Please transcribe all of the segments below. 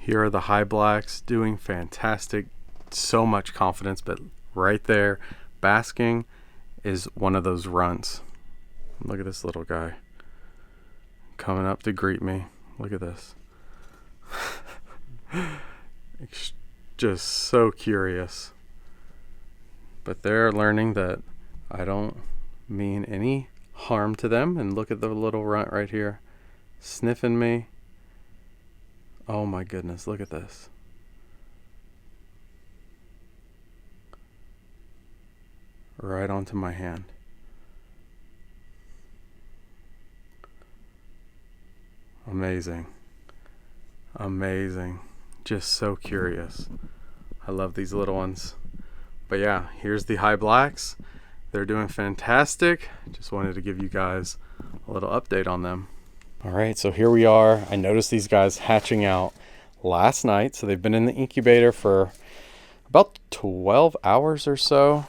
Here are the high blacks doing fantastic. So much confidence, but right there, basking is one of those runts. Look at this little guy coming up to greet me. Look at this. Just so curious. But they're learning that I don't mean any harm to them. And look at the little runt right here, sniffing me. Oh my goodness, look at this. Right onto my hand. Amazing. Amazing. Just so curious. I love these little ones. But yeah, here's the high blacks. They're doing fantastic. Just wanted to give you guys a little update on them. All right, so here we are. I noticed these guys hatching out last night. So they've been in the incubator for about 12 hours or so,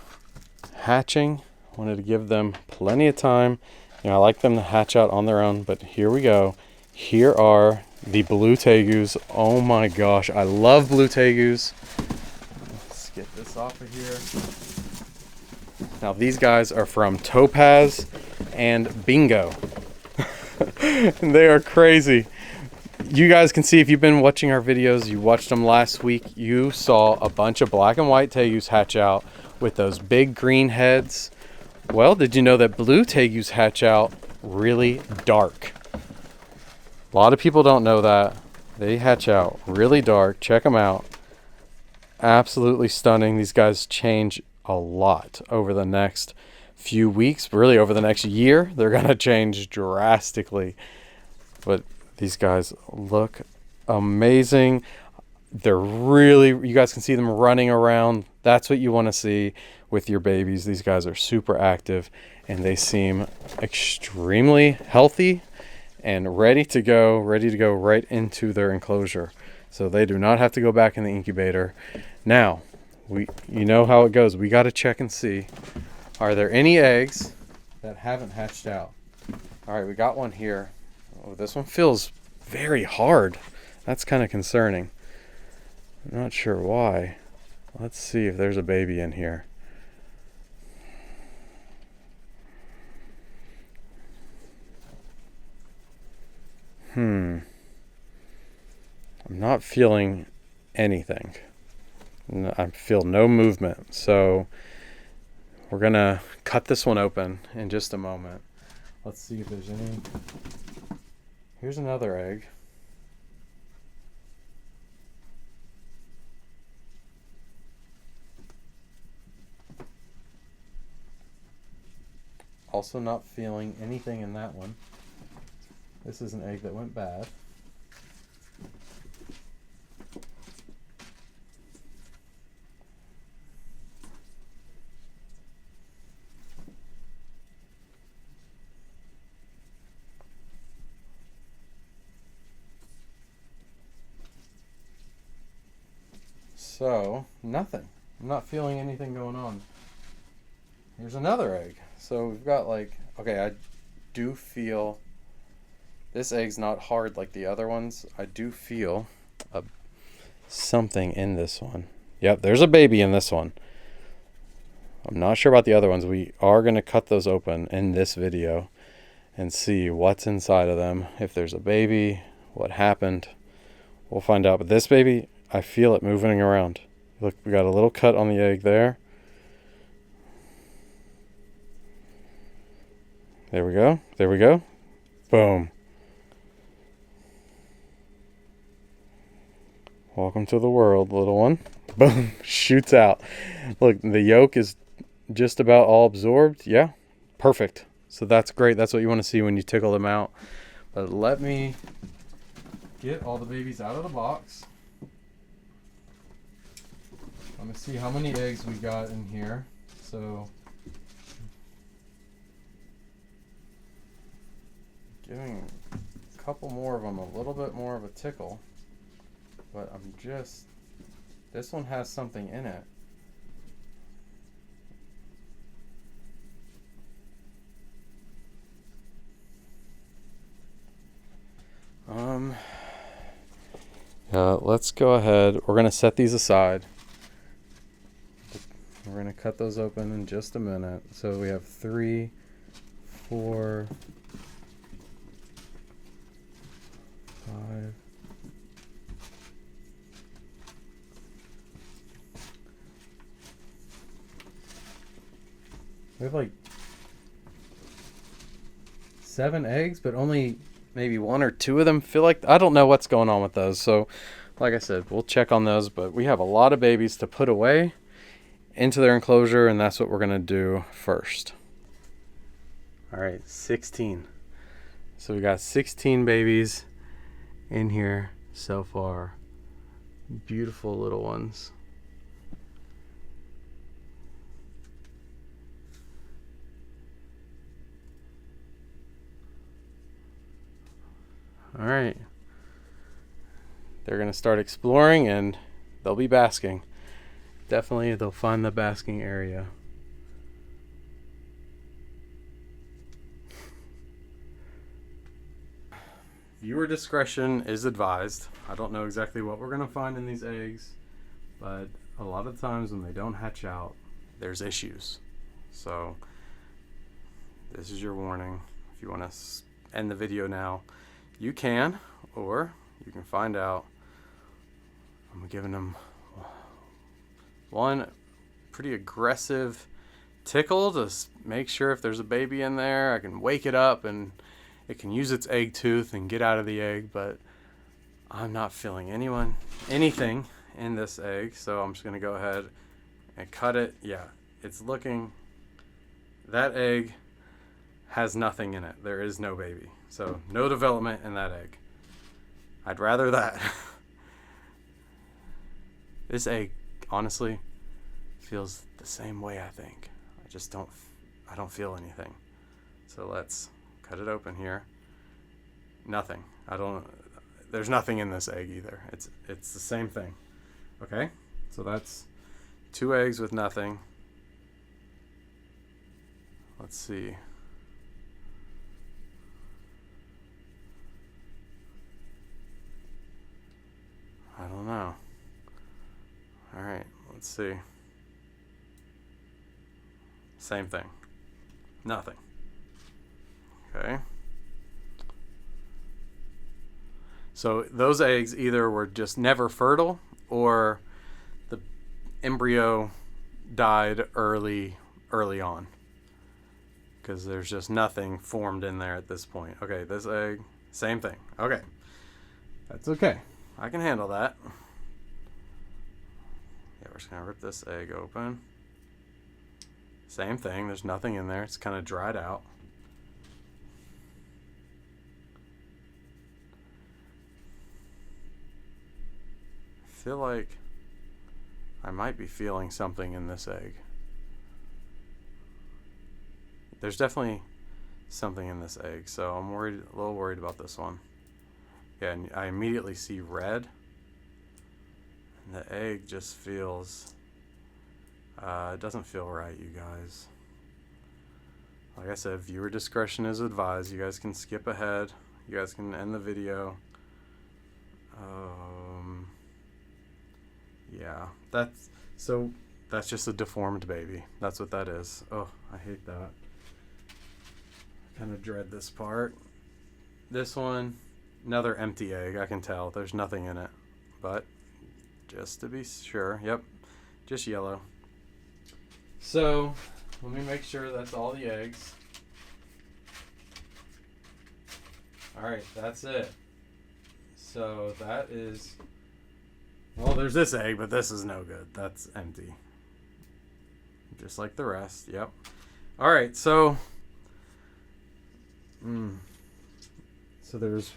hatching. Wanted to give them plenty of time. You know, I like them to hatch out on their own, but here we go. Here are the blue tegus. Oh my gosh, I love blue tegus. Let's get this off of here. Now these guys are from Topaz and Bingo. And they are crazy. You guys can see if you've been watching our videos, you watched them last week, you saw a bunch of black and white tegus hatch out with those big green heads. Well, did you know that blue tegus hatch out really dark? A lot of people don't know that. They hatch out really dark. Check them out. Absolutely stunning. These guys change a lot over the next few weeks, really over the next year. They're going to change drastically. But these guys look amazing. They're really, you guys can see them running around. That's what you want to see with your babies. These guys are super active and they seem extremely healthy and ready to go right into their enclosure. So they do not have to go back in the incubator. Now, you know how it goes. We got to check and see, are there any eggs that haven't hatched out? All right, we got one here. Oh, this one feels very hard. That's kind of concerning. I'm not sure why. Let's see if there's a baby in here. I'm not feeling anything. I feel no movement. So we're gonna cut this one open in just a moment. Let's see if there's any. Here's another egg. Also not feeling anything in that one. This is an egg that went bad. So, nothing. I'm not feeling anything going on. Here's another egg. So we've got like, okay, I do feel this egg's not hard like the other ones. I do feel something in this one. Yep, there's a baby in this one. I'm not sure about the other ones. We are going to cut those open in this video and see what's inside of them. If there's a baby, what happened. We'll find out. But this baby, I feel it moving around. Look, we got a little cut on the egg there. There we go. There we go. Boom. Welcome to the world, little one. Boom. Shoots out. Look, the yolk is just about all absorbed. Yeah. Perfect. So that's great. That's what you want to see when you tickle them out. But let me get all the babies out of the box. Let me see how many eggs we got in here. So giving a couple more of them a little bit more of a tickle, but I'm just, this one has something in it. let's go ahead. We're going to set these aside. We're going to cut those open in just a minute. So we have 3, 4, 5. We have like 7 eggs, but only maybe 1 or 2 of them feel like, I don't know what's going on with those. So like I said, we'll check on those, but we have a lot of babies to put away into their enclosure, and that's what we're going to do first. All right, 16. So we got 16 babies in here so far. Beautiful little ones. All right, they're gonna start exploring and they'll be basking. Definitely they'll find the basking area. Viewer discretion is advised. I don't know exactly what we're gonna find in these eggs, but a lot of times when they don't hatch out, there's issues. So this is your warning. If you want to end the video now, you can, or you can find out. I'm giving them one pretty aggressive tickle to make sure if there's a baby in there, I can wake it up and it can use its egg tooth and get out of the egg. But I'm not feeling anything in this egg, so I'm just gonna go ahead and cut it. Yeah, it's looking, that egg has nothing in it. There is no baby. So no development in that egg. I'd rather that. This egg, honestly, feels the same way, I think. I don't feel anything. So let's cut it open here. Nothing. There's nothing in this egg either. It's the same thing. Okay? So that's 2 eggs with nothing. Let's see. I don't know. All right, let's see. Same thing. Nothing. Okay. So those eggs either were just never fertile or the embryo died early on, because there's just nothing formed in there at this point. Okay, this egg, same thing. Okay, that's okay. I can handle that. Yeah, we're just gonna rip this egg open. Same thing, there's nothing in there. It's kind of dried out. I feel like I might be feeling something in this egg. There's definitely something in this egg, so I'm a little worried about this one. Yeah, and I immediately see red, and the egg just feels, it doesn't feel right, you guys. Like I said, viewer discretion is advised. You guys can skip ahead. You guys can end the video. Yeah, that's just a deformed baby. That's what that is. Oh, I hate that. I kind of dread this part. This one, another empty egg. I can tell there's nothing in it, but just to be sure, yep, just yellow. So let me make sure that's all the eggs. All right, that's it. So that is, well, there's this egg, but this is no good. That's empty, just like the rest. Yep. All right, so so there's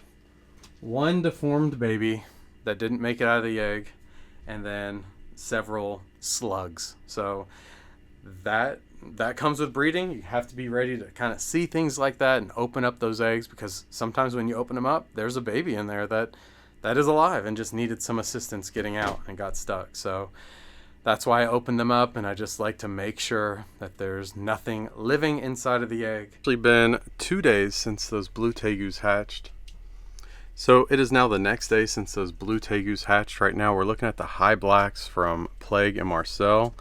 one deformed baby that didn't make it out of the egg, and then several slugs. So that comes with breeding. You have to be ready to kind of see things like that and open up those eggs, because sometimes when you open them up, there's a baby in there that is alive and just needed some assistance getting out and got stuck. So that's why I opened them up, and I just like to make sure that there's nothing living inside of the egg. It's actually been 2 days since those blue tegus hatched. So it is now the next day since those blue tegus hatched. Right now we're looking at the high blacks from Plague and Marcel.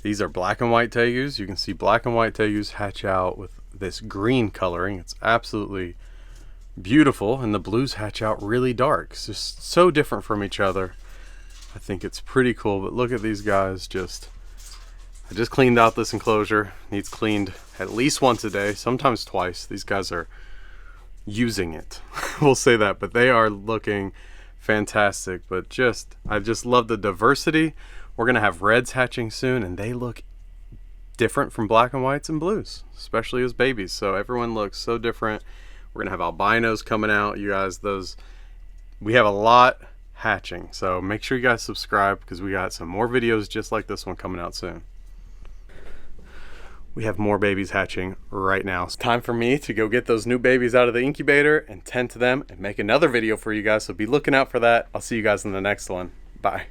These are black and white tegus. You can see black and white tegus hatch out with this green coloring. It's absolutely beautiful, and the blues hatch out really dark. It's just so different from each other. I think it's pretty cool, but look at these guys. I just cleaned out this enclosure. Needs cleaned at least once a day, sometimes twice. These guys are using it. We'll say that, but they are looking fantastic. But I just love the diversity. We're gonna have reds hatching soon, and they look different from black and whites and blues, especially as babies. So everyone looks so different. We're gonna have albinos coming out, you guys. We have a lot hatching, so make sure you guys subscribe because we got some more videos just like this one coming out soon. We have more babies hatching right now. It's time for me to go get those new babies out of the incubator and tend to them and make another video for you guys, so be looking out for that. I'll see you guys in the next one. Bye.